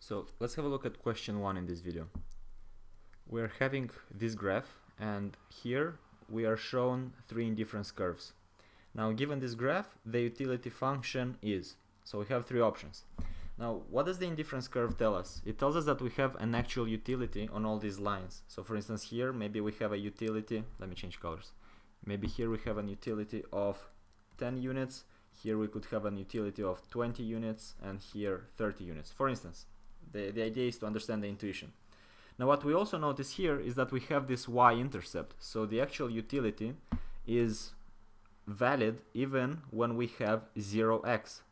So let's have a look at question 1 in this video. We're having this graph, and here we are shown 3 indifference curves. Now, given this graph, the utility function is, so we have 3 options. Now, what does the indifference curve tell us? It tells us that we have an actual utility on all these lines. So for instance, here maybe we have a utility, let me change colors. Maybe here we have an utility of 10 units, here we could have an utility of 20 units, and here 30 units, for instance. The idea is to understand the intuition. Now, what we also notice here is that we have this y-intercept. So the actual utility is valid even when we have 0x.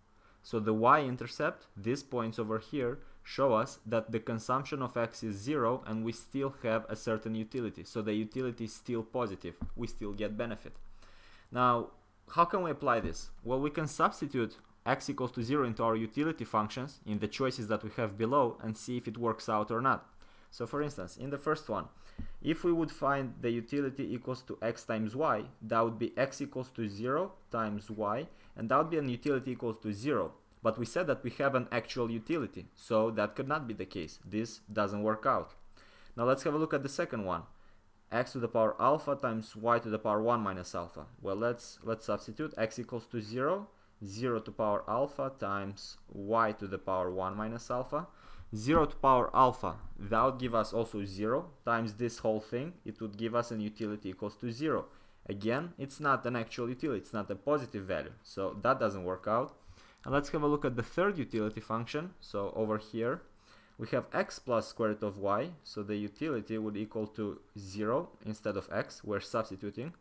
So the y-intercept, these points over here, show us that the consumption of x is 0 and we still have a certain utility. So the utility is still positive. We still get benefit. Now, how can we apply this? Well, we can substitute x equals to 0 into our utility functions in the choices that we have below and see if it works out or not. So for instance, in the first one, if we would find the utility equals to x times y, that would be x equals to 0 times y, and that would be an utility equals to 0. But we said that we have an actual utility, so that could not be the case. This doesn't work out. Now let's have a look at the second one. X to the power alpha times y to the power 1 minus alpha. Well, let's substitute x equals to 0, 0 to power alpha times y to the power 1 minus alpha. 0 to power alpha, that would give us also 0 times this whole thing. It would give us an utility equals to 0. Again, it's not an actual utility, it's not a positive value, so that doesn't work out. And let's have a look at the third utility function. So over here we have x plus square root of y, so the utility would equal to 0 instead of x. We're substituting,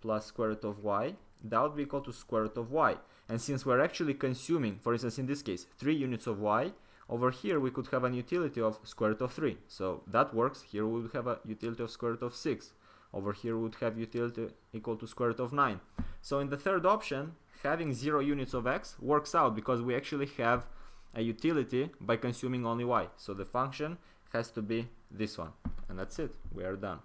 plus square root of y, that would be equal to square root of y. And since we're actually consuming, for instance in this case, 3 units of y, over here we could have an utility of square root of 3. So that works. Here we would have a utility of square root of 6. Over here we would have utility equal to square root of 9. So in the third option, having 0 units of x works out because we actually have a utility by consuming only y. So the function has to be this one. And that's it. We are done.